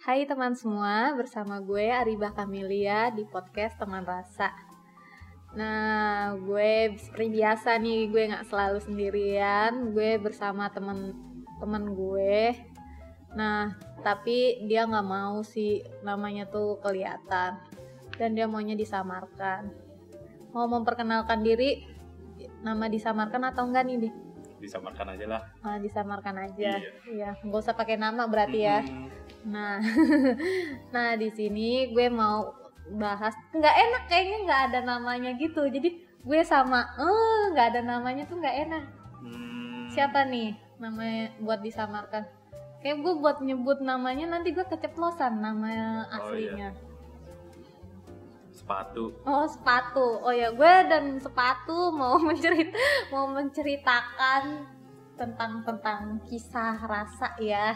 Hai teman semua, bersama gue Aribah Kamilia di podcast Teman Rasa. Nah, gue seperti biasa nih, gue gak selalu sendirian, gue bersama teman-teman gue. Nah, tapi dia gak mau sih namanya tuh kelihatan, dan dia maunya disamarkan. Mau memperkenalkan diri, nama disamarkan atau enggak nih? Disamarkan aja lah. Disamarkan aja. Iya, nggak usah pakai nama berarti ya. Nah, di sini gue mau bahas nggak enak kayaknya nggak ada namanya gitu. Jadi gue sama nggak ada namanya tuh nggak enak. Siapa nih namanya buat disamarkan? Kayak gue buat nyebut namanya nanti gue keceplosan nama aslinya. Sepatu. Sepatu. Oh ya, gue dan sepatu mau menceritakan tentang kisah rasa ya.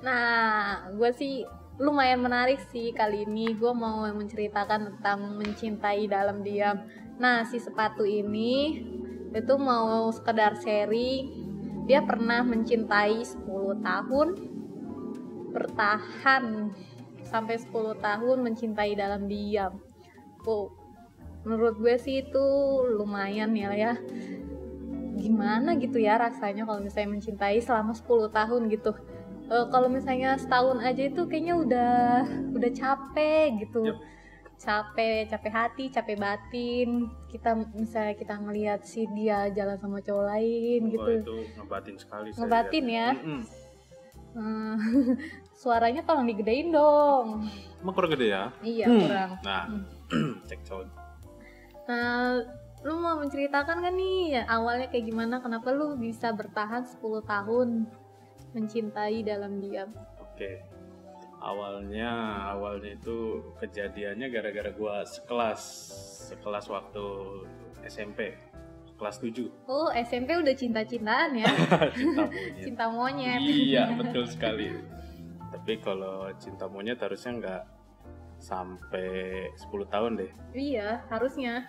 Nah, gue sih lumayan menarik sih kali ini. Gue mau menceritakan tentang mencintai dalam diam. Nah, si sepatu ini itu mau sekedar sharing. Dia pernah mencintai 10 tahun, bertahan sampai 10 tahun mencintai dalam diam. Menurut gue sih itu lumayan ya. Gimana gitu ya rasanya kalau misalnya mencintai selama 10 tahun gitu. Kalau misalnya setahun aja itu kayaknya udah capek gitu. Yep. Capek hati, capek batin. Misalnya kita ngelihat si dia jalan sama cowok lain gitu. Itu ngebatin sekali. Ngebatin ya. Suaranya tolong digedein dong. Emang kurang gede ya? Iya, kurang. Nah, cek sound. Nah, lu mau menceritakan kan nih awalnya kayak gimana, kenapa lu bisa bertahan 10 tahun mencintai dalam diam? Oke. Awalnya itu kejadiannya gara-gara gua sekelas waktu SMP. Kelas 7. Oh, SMP udah cinta-cintaan ya? Cinta monyet. Cinta monyet. Iya, betul sekali. Tapi kalau cinta monyet harusnya nggak sampai 10 tahun deh. Iya, harusnya.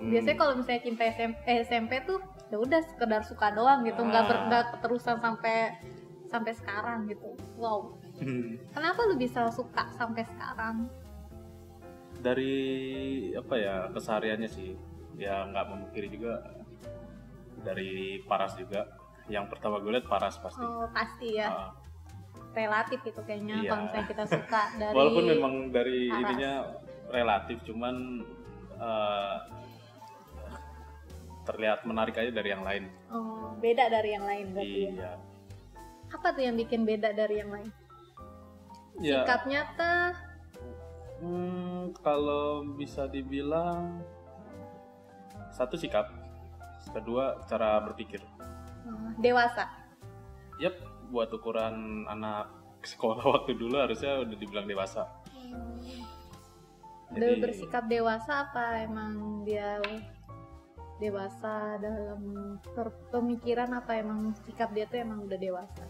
Biasanya kalau misalnya cinta SMP tuh ya udah sekedar suka doang gitu, nggak keterusan sampai sekarang gitu. Wow. Kenapa lu bisa suka sampai sekarang? Dari kesehariannya sih. Ya nggak memungkiri juga dari Paras juga. Yang pertama gue liat Paras pasti. Oh, pasti ya. Relatif itu kayaknya iya. kalau misalnya kita suka dari walaupun memang dari Paras. Ininya relatif, cuman terlihat menarik aja dari yang lain. Oh, beda dari yang lain berarti. Iya. Ya? Apa tuh yang bikin beda dari yang lain? Ya. Sikapnya tuh? Kalau bisa dibilang satu sikap, kedua cara berpikir. Dewasa. Yap, buat ukuran anak sekolah waktu dulu harusnya udah dibilang dewasa. Jadi bersikap dewasa apa emang dia dewasa dalam pemikiran, apa emang sikap dia tuh emang udah dewasa?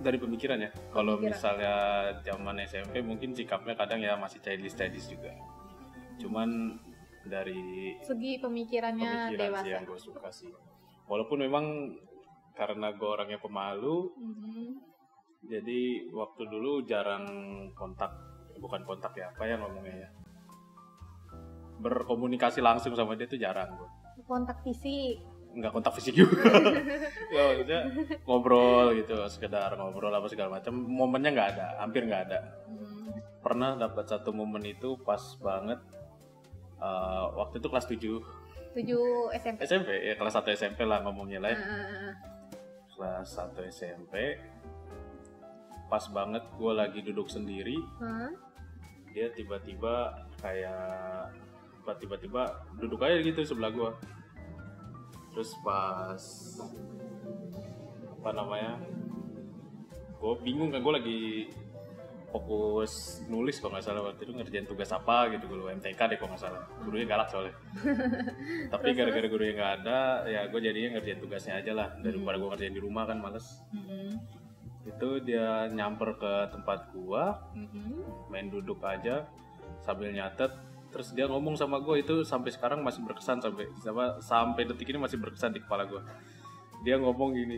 Dari pemikiran ya. Kalau misalnya zaman SMP mungkin sikapnya kadang ya masih childish juga. Cuman dari segi pemikiran dewasa sih yang gue suka sih. Walaupun memang karena gue orangnya pemalu, jadi waktu dulu jarang bukan kontak ya, apa ya ngomongnya ya, berkomunikasi langsung sama dia tuh jarang gue. Kontak fisik? Enggak kontak fisik juga. Ya maksudnya ngobrol gitu, sekedar ngobrol apa segala macam. Momennya nggak ada, hampir nggak ada. Pernah dapat satu momen itu pas banget. Waktu itu kelas 7 SMP ya, kelas 1 SMP lah ngomongnya lah. Kelas 1 SMP pas banget gue lagi duduk sendiri. Dia tiba-tiba duduk aja gitu sebelah gue. Terus pas gue bingung kan, gue lagi fokus nulis kalau nggak salah waktu itu, ngerjain tugas apa gitu, gue MTK deh kalau nggak salah. Gurunya galak soalnya. Tapi gara-gara gurunya nggak ada, ya gue jadinya ngerjain tugasnya aja lah, daripada gue ngerjain di rumah kan males. Itu dia nyamper ke tempat gue, main duduk aja sambil nyatet. Terus dia ngomong sama gue, itu sampai sekarang masih berkesan, sampai detik ini masih berkesan di kepala gue. Dia ngomong gini,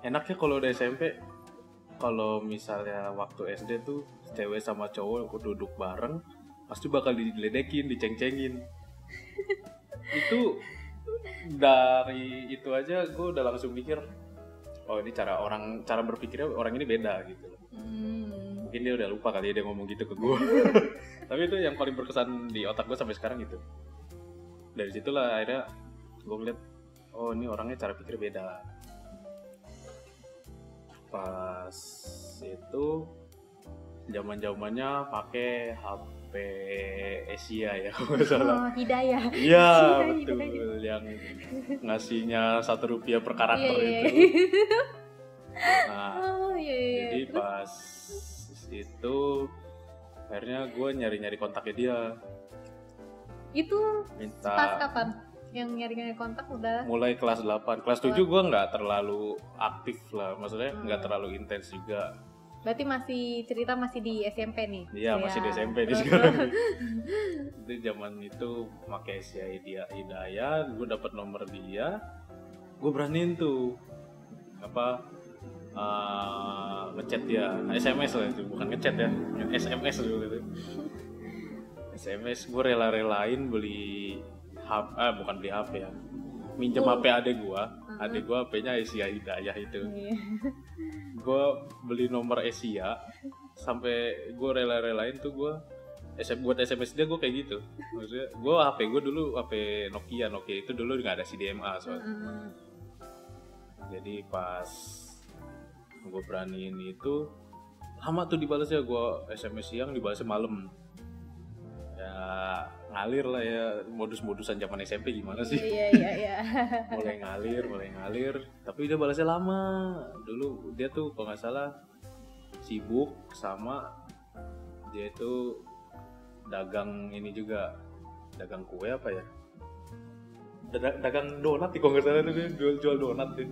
enaknya kalau udah SMP kalau misalnya waktu SD tuh cewek sama cowok aku duduk bareng pasti bakal diledekin, diceng-cengin. Itu dari itu aja gue udah langsung mikir, oh ini cara berpikirnya orang ini beda gitu. Mungkin dia udah lupa kali ya dia ngomong gitu ke gue. Tapi itu yang paling berkesan di otak gue sampai sekarang gitu. Dari situlah akhirnya gue ngeliat, oh ini orangnya cara pikir beda. Pas itu zaman-zamannya pakai HP Asia ya kalau nggak salah. Oh, Hidayah. Iya betul, yang ngasihnya Rp1 per karakter itu. Nah, jadi pas itu akhirnya gue nyari-nyari kontaknya dia. Itu minta pas kapan? Yang nyari-nyari kontak udah? Mulai kelas 8. Kelas 7 gue nggak terlalu aktif lah, maksudnya nggak terlalu intens juga. Berarti masih di SMP nih? Iya, masih di SMP nih sekarang. Itu zaman itu pakai Asia Hidayah, gue dapet nomor dia, gue beraniin tuh ngechat dia, SMS lah itu, bukan ngechat ya, SMS dulu itu. SMS gue rela-relain beli bukan beli HP ya, minjem HP adek gue HP-nya Asia Hidayah itu. Gue beli nomor Asia sampai gue rela-relain tuh gue buat SMS dia gue kayak gitu. Maksudnya gue HP gue dulu HP Nokia itu dulu nggak ada CDMA soalnya. Jadi pas gue beraniin itu lama tuh dibalasnya, gue SMS siang dibalasnya malam. Ya ngalir lah ya, modus-modusan zaman SMP gimana sih. Iya. mulai ngalir tapi dia balasnya lama. Dulu dia tuh kalau nggak salah sibuk sama dia itu dagang ini juga, dagang kue apa ya, dagang donat kalau nggak salah tuh, dia jual donat tuh.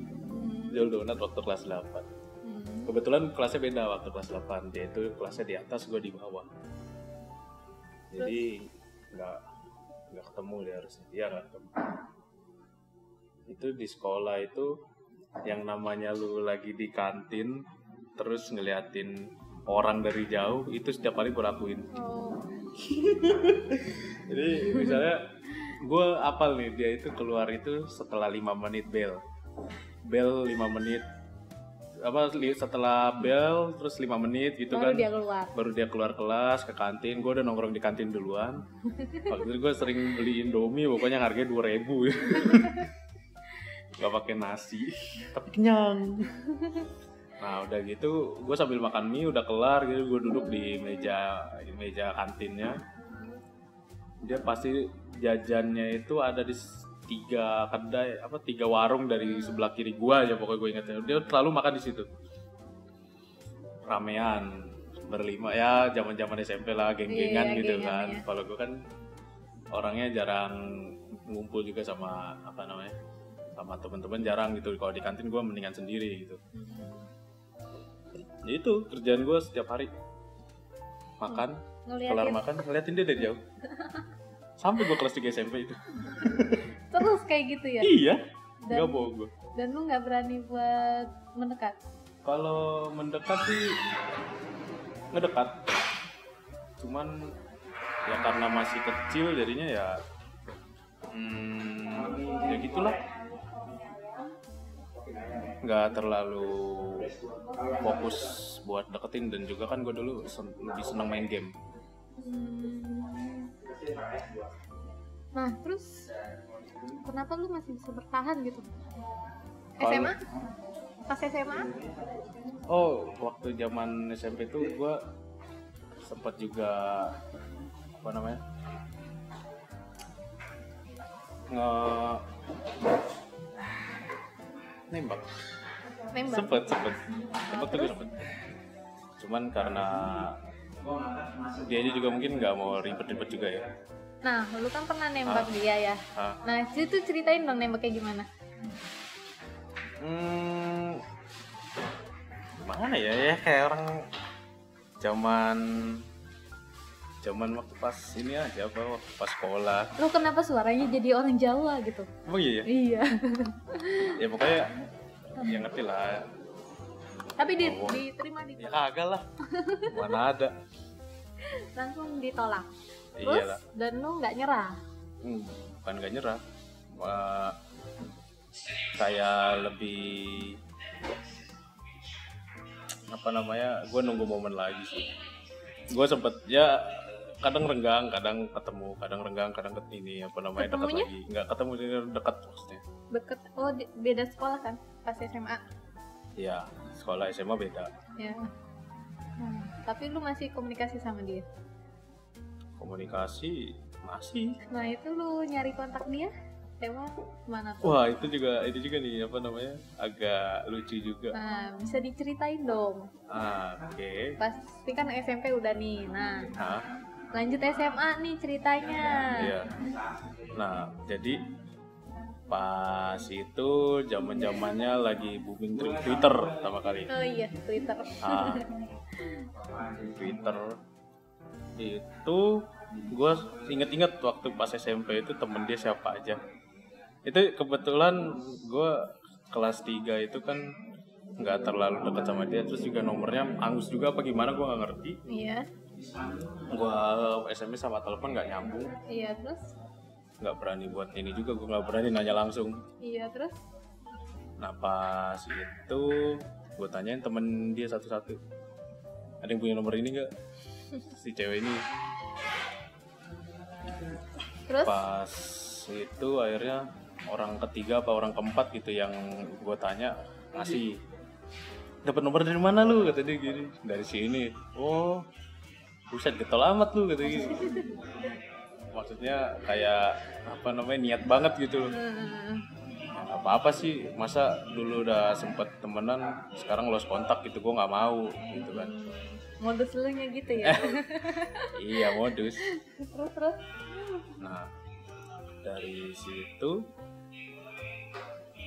Jual donat waktu kelas 8. Kebetulan kelasnya beda waktu kelas 8, dia itu kelasnya di atas, gue di bawah. Jadi nggak ketemu dia harusnya. Iya nggak ketemu. Itu di sekolah itu yang namanya lu lagi di kantin terus ngeliatin orang dari jauh, itu setiap kali gue lakuin. Jadi misalnya gue apal nih, dia itu keluar itu setelah 5 menit bel 5 menit setelah bel terus 5 menit gitu baru kan baru dia keluar kelas ke kantin. Gue udah nongkrong di kantin duluan. Waktu itu gue sering beli Indomie, pokoknya harganya 2.000 nggak pakai nasi tapi kenyang. Nah udah gitu gue sambil makan mie udah kelar gitu, gue duduk di meja kantinnya. Dia pasti jajannya itu ada di 3 kedai, 3 warung dari sebelah kiri gua aja, pokoknya gue ingetnya. Dia selalu makan di situ. Ramean berlima ya, zaman-zaman SMP lah, geng-gengan gitu kan. Kalau gue kan orangnya jarang ngumpul juga sama sama teman-teman, jarang gitu. Kalau di kantin gue mendingan sendiri gitu. Jadi itu kerjaan gue setiap hari. Makan, kelar makan, ngeliatin dia dari jauh. Sampai gue kelas 3 SMP itu. Terus kayak gitu ya? Iya, nggak bohong gue. Dan lu nggak berani buat mendekat? Kalau mendekat sih ngedekat, cuman ya karena masih kecil jadinya ya gitulah, nggak terlalu fokus buat deketin. Dan juga kan gue dulu lebih seneng main game. Nah terus kenapa lu masih bisa bertahan gitu? SMA? Pas SMA? Oh, waktu zaman SMP tuh gue sempat juga nembak. Sempet tuh. Cuman karena dia juga mungkin nggak mau ribet-ribet juga ya. Nah, lu kan pernah nembak dia ya. Nah, itu ceritain dong nembaknya gimana? Gimana ya kayak orang zaman waktu pas ini aja, waktu pas sekolah. Lu kenapa suaranya jadi orang Jawa gitu? Oh iya? Iya. Ya pokoknya ya ngerti lah. Tapi diterima Ya kagak lah. Mana ada. langsung ditolak. Terus Iyalah. dan lu nggak nyerah. Bukan gak nyerah. Kayak lebih apa namanya, gue nunggu momen lagi sih. Gue sempet ya kadang renggang, kadang ketemu, kadang renggang, kadang ini apa namanya, dekat Ketemunya? lagi. Nggak ketemu, dekat maksudnya. Deket. Oh beda sekolah kan pas SMA. Ya sekolah SMA beda. Ya. Tapi lu masih komunikasi sama dia. Komunikasi masih. Nah itu lu nyari kontak dia lewat mana tuh? Wah itu juga nih apa namanya, agak lucu juga. Nah bisa diceritain dong. Oke. Pasti kan SMP udah nih. Nah Hah? lanjut SMA nih ceritanya. Iya. Nah jadi pas itu zaman-zamannya lagi booming Twitter pertama kali. Oh iya Twitter. Twitter itu gue inget-inget waktu pas SMP itu temen dia siapa aja. Itu kebetulan gue kelas 3 itu kan nggak terlalu dekat sama dia, terus juga nomornya angus juga apa gimana gue nggak ngerti. Iya. Gue SMS sama telepon nggak nyambung, Iya terus. nggak berani buat ini juga, gue nggak berani nanya langsung. Iya terus. Nah pas itu gue tanyain temen dia satu-satu, ada yang punya nomor ini nggak, si cewek ini. Terus. Pas itu akhirnya orang ketiga apa orang keempat gitu yang gue tanya ngasih, dapat nomor dari mana lu, kata dia gini, dari sini. Oh buset getol amat lu, kata gini. Maksudnya kayak apa namanya, niat banget gitu loh. Apa sih, masa dulu udah sempet temenan sekarang lost kontak gitu, gue nggak mau gitu kan. Modus lu nya gitu ya. Iya modus. Terus. Nah dari situ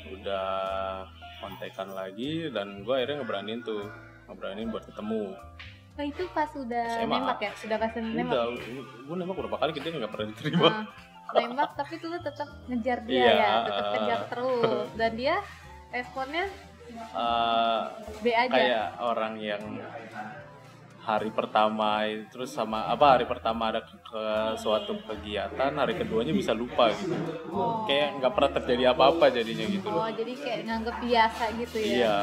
udah kontekan lagi dan gue akhirnya ngeberaniin buat ketemu. Oh itu pas udah SMA. nembak ya? Sudah pas nembak? Udah, gue nembak berapa kali kita nggak pernah diterima. Nembak tapi tuh lu tetap ngejar dia Iya, ya? Tetap kejar terus. Dan dia responnya B aja? Kayak orang yang hari pertama terus sama hari pertama ada ke suatu kegiatan, hari keduanya bisa lupa gitu. Kayak nggak pernah terjadi apa-apa jadinya gitu loh. Oh jadi kayak nganggep biasa gitu ya? Iya.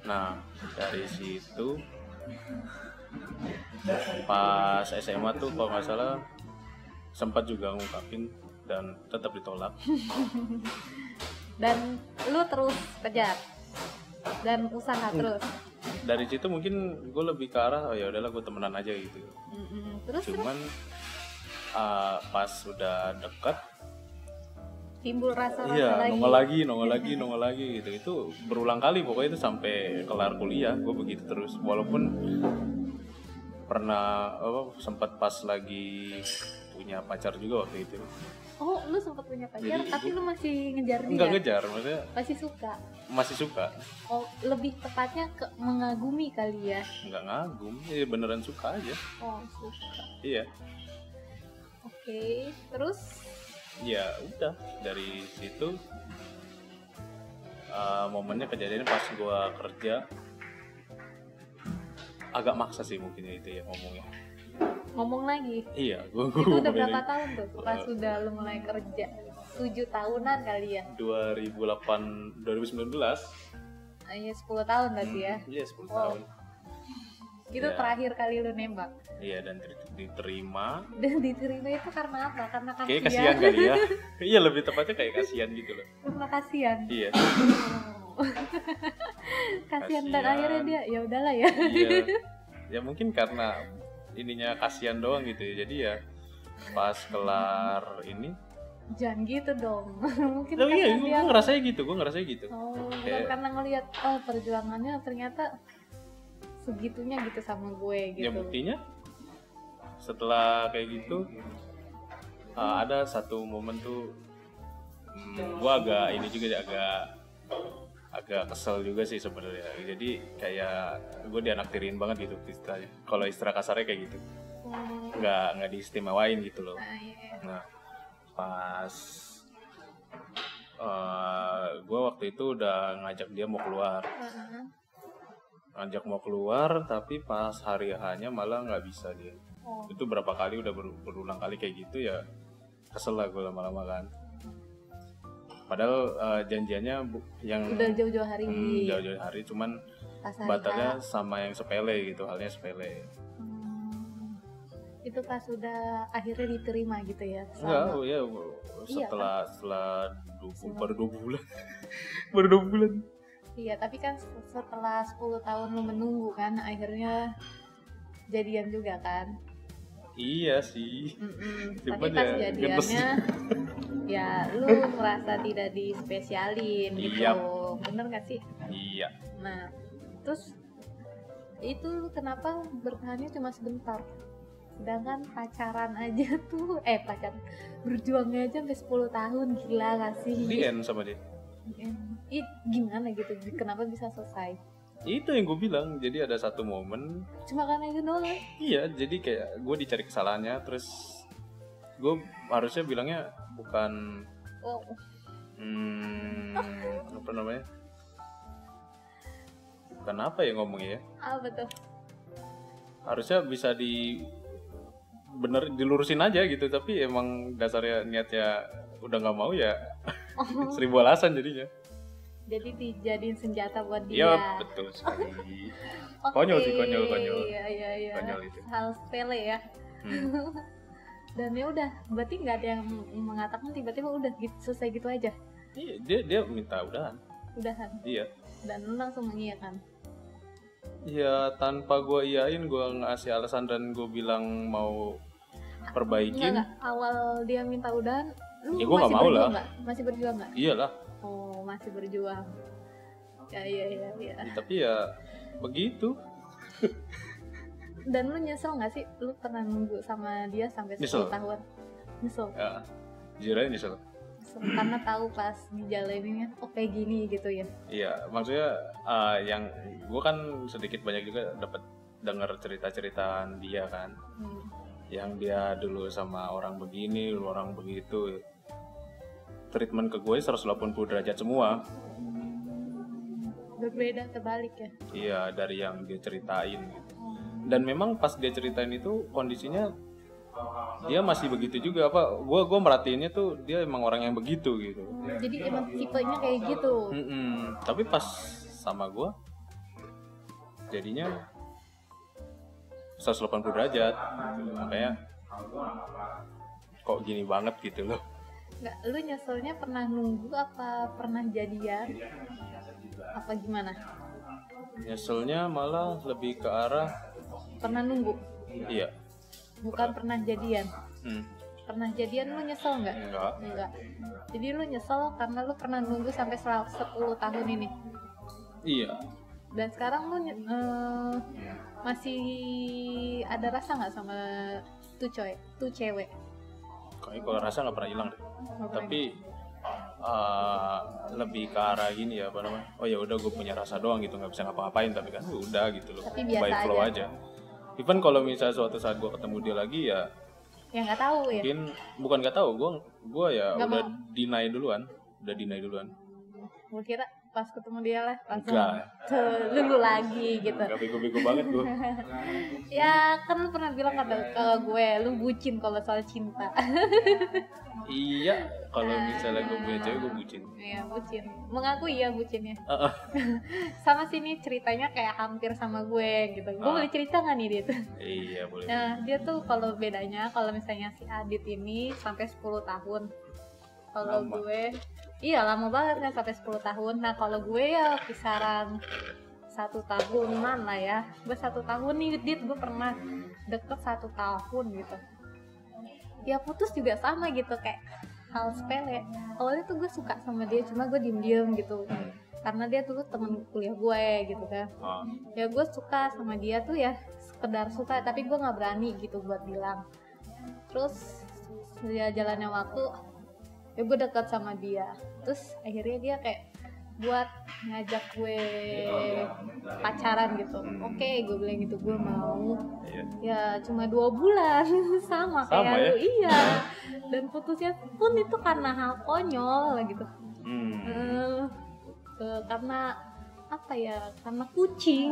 Nah dari situ pas SMA tuh kalau nggak salah sempat juga ngungkapin dan tetap ditolak. Dan lu terus kejar dan usaha terus. Dari situ mungkin gue lebih ke arah ya udahlah gue temenan aja gitu. Terus Cuman pas udah dekat timbul rasa-rasa iya lagi. nongol lagi gitu. Itu berulang kali pokoknya itu sampai kelar kuliah gue begitu terus. Walaupun pernah sempat pas lagi punya pacar juga waktu itu. Oh lu sempat punya pacar. Jadi, tapi lu masih ngejar dia? Enggak ngejar, maksudnya masih suka. Oh lebih tepatnya ke mengagumi kali ya? Enggak ngagum, ya beneran suka aja. Oh suka. Iya. Oke, terus? Ya udah dari situ momennya kejadiannya pas gua kerja, agak maksa sih mungkin ya itu ya ngomongnya. Ngomong lagi? Iya, itu udah berapa tahun tuh pas sudah lu mulai kerja? 7 tahunan kali ya? 2019. Iya 10 tahun berarti ya? Iya 10 tahun. Itu Ya. terakhir kali lu nembak? Iya dan diterima. Dan diterima itu karena apa? Karena kasihan? Kayak kasihan kali ya. Iya lebih tepatnya kayak kasihan gitu loh. Karena kasihan? Iya. Kasihan dan akhirnya dia ya udahlah ya. Iya. Ya mungkin karena ininya kasihan doang gitu ya. Jadi ya pas kelar ini. Jangan gitu dong. Mungkin Oh iya, dia... gue ngerasanya gitu. Oh, Kayak... karena ngelihat perjuangannya ternyata segitunya gitu sama gue gitu. Ya buktinya setelah kayak gitu ada satu momen tuh gue agak ini juga agak kesel juga sih sebenarnya. Jadi kayak gue dianaktirin banget gitu istilahnya. Kalau istilah kasarnya kayak gitu. Nggak diistimewain gitu loh. Iya. Nah pas gue waktu itu udah ngajak dia mau keluar. ngajak mau keluar, tapi pas hari H-nya malah nggak bisa dia. Itu berapa kali udah berulang kali kayak gitu ya, kesel lah gue lama-lama kan. Padahal janjiannya yang udah jauh-jauh hari. Jauh-jauh hari, cuman Pas hari batalnya sama yang sepele gitu, halnya sepele. Itu pas udah akhirnya diterima gitu ya? Enggak, ya setelah baru 2 bulan. Baru 2 bulan. Iya, tapi kan setelah 10 tahun lu menunggu kan, akhirnya jadian juga kan? Iya sih. Tapi pas jadiannya ya lu merasa tidak dispesialin gitu. Iya. Bener gak sih? Iya. Nah, terus itu lu kenapa bertahannya cuma sebentar? Sedangkan pacaran aja tuh berjuangnya aja sampai 10 tahun, gila gak sih? Di-end sama dia. Gimana gitu, kenapa bisa selesai? Itu yang gue bilang, jadi ada satu momen cuma karena itu doang. Iya, jadi kayak gue dicari kesalahannya, terus gue harusnya bilangnya bukan apa namanya, bukan apa ya ngomongnya ya, apa tuh, harusnya bisa dilurusin aja gitu, tapi emang dasarnya niatnya udah nggak mau ya. 1000 alasan jadinya. Jadi dijadiin senjata buat dia. Iya, betul sekali. Konyol sih, konyol. Iya. Konyol itu. Hal sepele ya. Dan ya udah, berarti nggak ada yang mengatakan tiba-tiba udah gitu, selesai gitu aja. Iya, dia minta udahan. Iya. Dan lu langsung mengiyakan. Ya tanpa gue iyain, gue ngasih alasan dan gue bilang mau perbaikin. Enggak. Awal dia minta udahan, lu ya gue nggak mau lah. Masih berjuang nggak? Iyalah. Oh, masih berjuang. Iya. Tapi ya begitu. Dan lu nyesel nggak sih? Lu pernah nunggu sama dia sampai 10 tahun? Nyesel? Ya, jujur aja nyesel. Karena tahu pas dijalaninnya kayak gini gitu ya? Iya, maksudnya yang gue kan sedikit banyak juga dapat dengar cerita-ceritaan dia kan. Yang dia dulu sama orang begini, orang begitu. Treatment ke gue 180 derajat semua. Berbeda terbalik ya? Iya, dari yang dia ceritain gitu. Dan memang pas dia ceritain itu kondisinya dia masih begitu juga, gue merhatiinnya tuh dia emang orang yang begitu gitu. Jadi emang tipenya kayak gitu. Tapi pas sama gue jadinya 180 derajat gitu. Makanya kok gini banget gitu loh. Nggak, lu nyeselnya pernah nunggu apa pernah jadian? Apa gimana? Nyeselnya malah lebih ke arah pernah nunggu. Iya. Bukan pernah jadian. Pernah jadian lu nyesel nggak? Enggak. Jadi lu nyesel karena lu pernah nunggu sampai 10 tahun ini. Iya. Dan sekarang lu masih ada rasa nggak sama tuh cewek? Kayaknya kalau rasa nggak pernah hilang deh. Tapi lebih ke arah gini ya, apa namanya? Oh ya udah, gue punya rasa doang gitu, nggak bisa ngapa-ngapain, tapi kan udah gitu loh. By flow aja. Even kalau misalnya suatu saat gue ketemu dia lagi ya nggak tahu ya. Mungkin bukan nggak tahu, gue ya gak udah deny duluan. Gue kira pas ketemu dia lah langsung dulu lagi gitu. Gak bego-bego banget gue. Ya kan lu pernah bilang ke gue lu bucin kalau soal cinta. Iya, kalau misalnya gue punya cewek gue bucin. Iya, bucin. Mengaku iya bucinnya. Sama sini ceritanya kayak hampir sama gue gitu. Gue boleh cerita nggak nih Dit? Iya boleh. Nah dia tuh kalau bedanya kalau misalnya si Adit ini sampai 10 tahun. Kalau gue iya lama banget kan sampai 10 tahun. Nah kalau gue ya kisaran 1 tahunan lah ya. Gue 1 tahun nih Dit, gue pernah deket 1 tahun gitu. Ya putus juga sama gitu, kayak hal sepele. Awalnya tuh gue suka sama dia, cuma gue diem-diem gitu karena dia dulu temen kuliah gue gitu kan. Ya gue suka sama dia tuh ya sekedar suka, tapi gue nggak berani gitu buat bilang. Terus ya jalannya waktu ya gue dekat sama dia, terus akhirnya dia kayak buat ngajak gue pacaran gitu. Oke, gue bilang gitu, gue mau. Ya cuma 2 bulan sama kayak lu. Iya. Dan putusnya pun itu karena hal konyol gitu. Karena apa ya, karena kucing.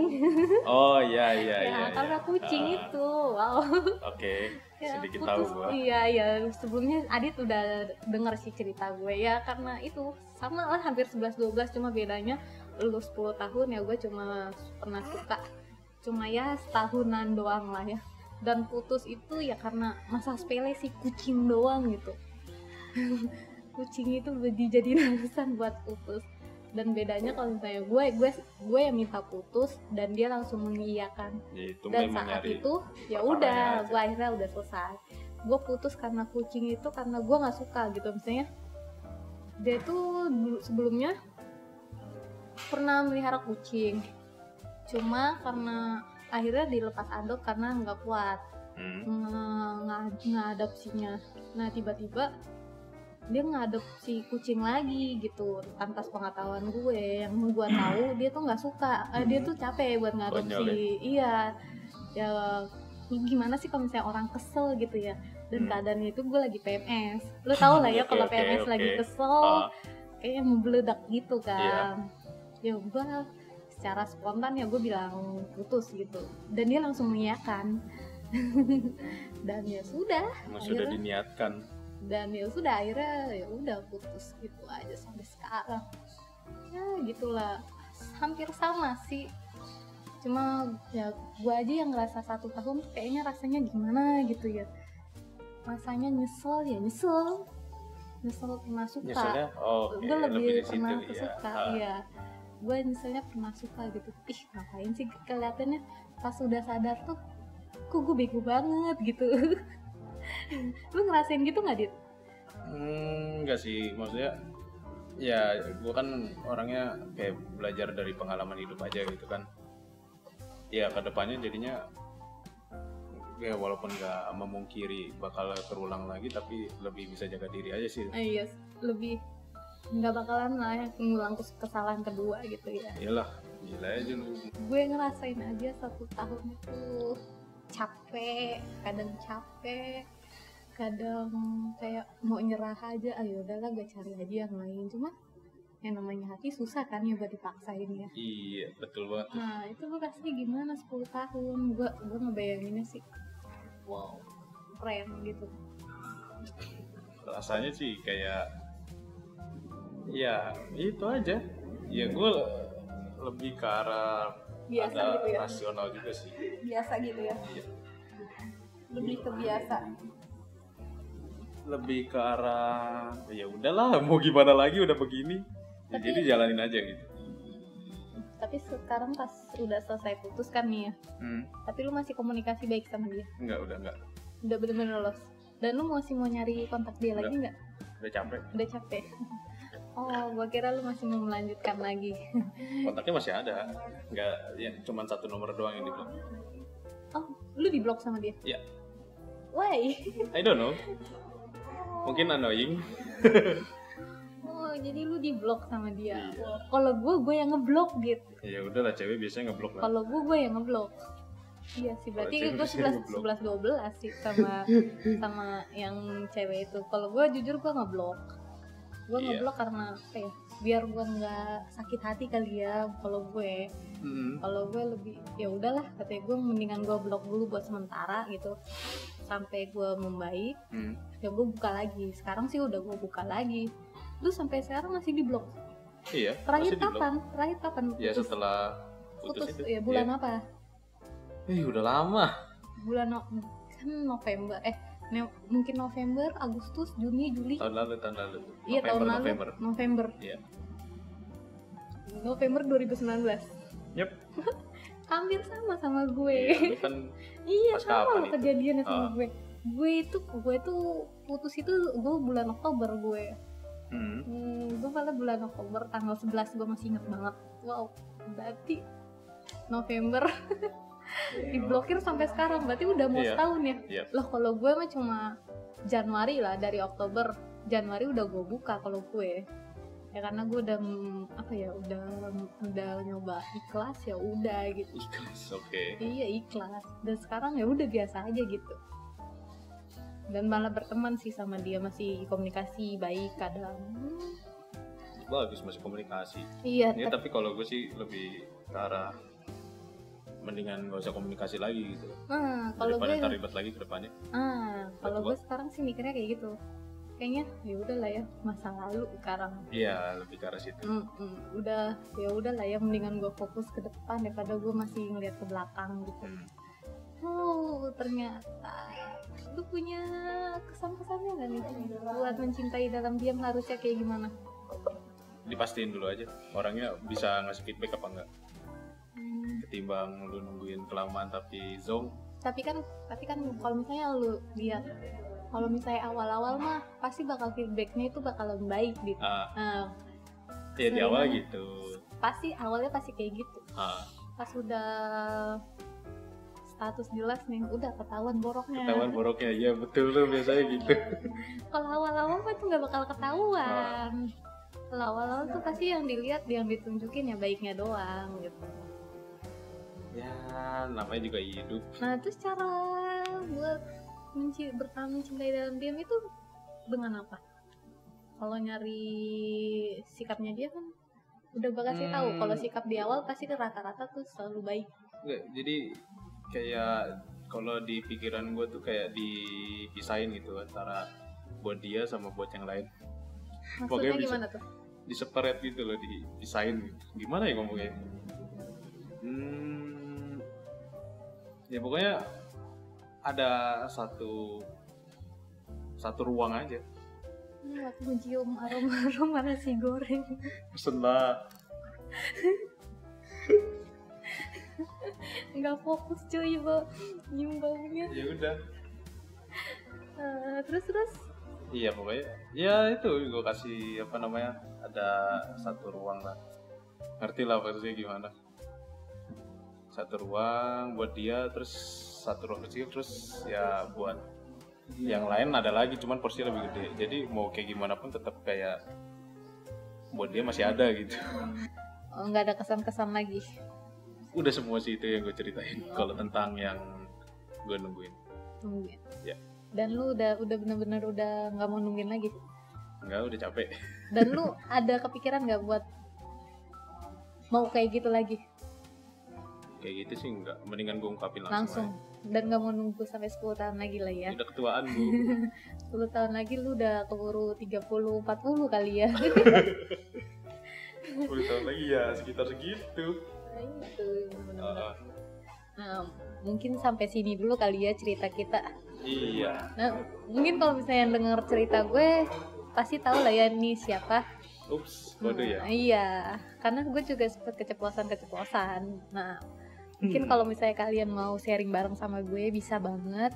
Oh iya Karena kucing itu, wow. Oke, Ya, sedikit putus. tahu gua. Iya, sebelumnya Adit udah denger sih cerita gue ya, karena itu sama lah hampir 11-12, cuma bedanya lu 10 tahun ya, gue cuma pernah suka cuma ya setahunan doang lah ya. Dan putus itu ya karena masalah sepele sih, kucing doang gitu. Kucing itu dijadiin alasan buat putus. Dan bedanya kalau misalnya gue yang minta putus dan dia langsung mengiyakan. Ya, itu Dan memang saat nyari itu ya perkaranya udah, aja. gue akhirnya udah selesai. Gue putus karena kucing itu karena gue nggak suka gitu. Misalnya dia tuh sebelumnya pernah melihara kucing, cuma karena akhirnya dilepas adop karena nggak kuat ngadopsinya. Nah tiba-tiba dia ngadopsi kucing lagi gitu tanpa pengetahuan gue. Yang gue tahu dia tuh nggak suka, dia tuh capek buat ngadopsi. Konyol Iya ya, gimana sih kalau misalnya orang kesel gitu ya. Dan keadaannya itu gue lagi PMS, lo tau lah ya. Kalau PMS lagi kesel kayaknya membeledak gitu kan. Ya gue secara spontan ya gue bilang putus gitu, dan dia langsung mengiyakan. Dan ya sudah, sudah diniatkan. Dan ya sudah akhirnya ya udah putus gitu aja sampai sekarang. Ya gitulah, hampir sama sih. Cuma ya gue aja yang ngerasa 1 tahun kayaknya rasanya gimana gitu ya. Rasanya nyesel pernah suka. Nyeselnya? Gue lebih pernah situ, suka ya. Gue nyeselnya pernah suka gitu. Ih ngapain sih, kelihatannya pas udah sadar tuh kok gue bego banget gitu. Lu ngerasain gitu nggak, Dit? Enggak sih, maksudnya ya gue kan orangnya kayak belajar dari pengalaman hidup aja gitu kan. Ya kedepannya jadinya ya walaupun nggak memungkiri bakal terulang lagi, tapi lebih bisa jaga diri aja sih. Iya, lebih nggak bakalan lah ngulang kesalahan kedua gitu ya. Iyalah, gila aja lu. Gue ngerasain aja 1 tahun itu capek, kadang kayak mau nyerah aja. Ayo udahlah, gue cari aja yang lain. Cuma yang namanya hati susah kan ya buat dipaksain ya. Iya betul banget. Nah itu gue rasanya gimana 10 tahun. Gue ngebayanginnya sih wow, keren gitu. Rasanya sih kayak ya itu aja. Ya gue lebih ke arah Biasa ada gitu ya. rasional juga sih. Biasa gitu ya. Iya. Lebih ke biasa. Lebih ke arah ya udahlah, mau gimana lagi, udah begini. Ya, jadi jalanin aja gitu. Tapi sekarang pas udah selesai putus kan nih ya. Tapi lu masih komunikasi baik sama dia? Enggak. Udah bener-bener lolos. Dan lu masih mau nyari kontak dia lagi nggak? Udah capek. Oh, gua kira lu masih mau melanjutkan lagi. Kontaknya masih ada. Enggak, ya cuman 1 nomor doang yang diblok. Oh, lu diblok sama dia? Iya. Why? I don't know. Mungkin annoying. Oh, jadi lu diblok sama dia. Iya. Wow. Kalau gue yang ngeblok gitu. Ya udahlah, cewek biasanya ngeblok lah. Kalau gue yang ngeblok. Iya sih, berarti gue 11-12 sih sama yang cewek itu. Kalau gue jujur gue ngeblok. Gue ngeblok karena apa ya? Biar gue nggak sakit hati kali ya. Kalau gue lebih ya udahlah, katanya gue mendingan gue blok dulu buat sementara gitu sampai gue membaik. Ya gue buka lagi. Sekarang sih udah gue buka lagi. Lu sampai sekarang masih diblok? Iya. Terakhir kapan putus? Ya setelah putus itu. Ya bulan apa? Udah lama. Bulan kan November. Mungkin November, Agustus, Juni, Juli. Tahun lalu. Iya, tahun lalu. November. Iya. November 2019. Yep. Hampir sama gue. Iya, kan iya, pas sama kapan itu? kejadiannya sama gue. Gue tuh putus itu gue bulan Oktober gue. Gue malah bulan Oktober tanggal 11, gue masih inget banget. Wow, berarti November diblokir sampai sekarang, berarti udah mau setahun ya. Loh, kalau gue mah cuma Januari lah, dari Oktober Januari udah gue buka kalau gue. Ya karena gue udah udah nyoba ikhlas, ya udah gitu. Ikhlas, oke. Iya, ikhlas. Dan sekarang ya udah biasa aja gitu. Dan malah berteman sih sama dia, masih komunikasi baik kadang. bagus masih komunikasi. Iya, Ya, tapi kalau gue sih lebih ke arah mendingan gak usah komunikasi lagi gitu. Kalau Daripada gue ntar ribet lagi ke depannya. kalau gue sekarang sih mikirnya kayak gitu. Kayaknya ya udahlah ya, masa lalu sekarang. Iya, lebih ke arah situ. Udah ya udahlah ya, mendingan gue fokus ke depan daripada gue masih ngeliat ke belakang gitu. Ternyata lu punya kesan-kesannya nggak nih buat mencintai dalam diam harusnya kayak gimana? Dipastiin dulu aja orangnya bisa ngasih feedback apa enggak. Ketimbang lu nungguin kelamaan tapi zong. Tapi kan kalau misalnya lu lihat, kalau misalnya awal-awal mah pasti bakal feedbacknya itu bakalan baik gitu. Ya di awal gitu. Pasti awalnya pasti kayak gitu. Pas udah status jelas nih, udah ketahuan boroknya. Ya betul tuh biasanya gitu. Kalau awal-awal mah itu nggak bakal ketahuan. Kalau awal-awal tuh pasti yang dilihat, yang ditunjukin ya baiknya doang gitu. Ya, namanya juga hidup. Nah, terus cara buat mencintai dalam diam itu dengan apa? Kalau nyari sikapnya dia kan udah bakal sih tahu. Kalau sikap di awal pasti rata-rata tuh selalu baik. Enggak, jadi kayak kalau di pikiran gue tuh kayak dipisahin gitu antara buat dia sama buat yang lain. Maksudnya gimana tuh? Di-separate gitu loh, dipisahin gitu. Gimana ya ngomongnya? Ya pokoknya ada satu ruang aja. Aku mencium aroma nasi goreng. Pesen lah. Nggak fokus cuy, nyium baunya. Ya udah. Terus Iya pokoknya ya itu gue kasih ada satu ruang lah, ngerti lah maksudnya gimana, satu ruang buat dia, terus satu ruang kecil, terus ya buat yang lain ada lagi cuman porsinya lebih gede, jadi mau kayak gimana pun tetap kayak buat dia masih ada gitu. Nggak ada kesan-kesan lagi. Udah semua sih itu yang gue ceritain kalau tentang yang gue nungguin. Ya. Dan lu udah bener-bener udah nggak mau nungguin lagi? Nggak, udah capek. Dan lu ada kepikiran nggak buat mau kayak gitu lagi? Kayak gitu sih nggak, mendingan gue ungkapin langsung aja. Dan nggak mau nunggu sampai 10 tahun lagi lah ya? Udah ketuaan bu. 10 tahun lagi lu udah keburu 30-40 kali ya? 10 tahun lagi ya sekitar segitu. Nah itu bener-bener. Mungkin sampai sini dulu kali ya cerita kita. Iya. Nah, mungkin kalau misalnya yang denger cerita gue pasti tahu lah ya nih siapa. Ups, waduh ya. Iya, karena gue juga sempat keceplosan. Nah, mungkin kalau misalnya kalian mau sharing bareng sama gue bisa banget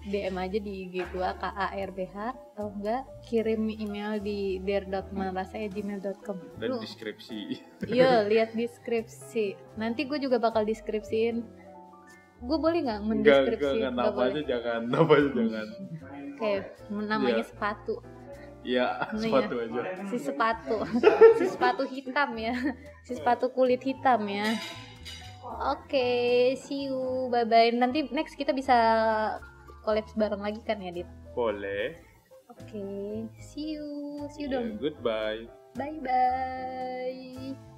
DM aja di IG gue KARBH, atau enggak kirim email di dear.temanrasa@gmail.com. Dan deskripsi. Iya, lihat deskripsi. Nanti gue juga bakal deskripsiin. Gue boleh nggak mendeskripsi? Enggak, nama aja jangan. Kayak namanya sepatu. Iya, sepatu aja. Si sepatu hitam ya. Si sepatu kulit hitam ya. Oke, see you, bye bye. Nanti next kita bisa collab bareng lagi kan ya, Dit? Boleh. Oke, see you dong. Goodbye. Bye bye.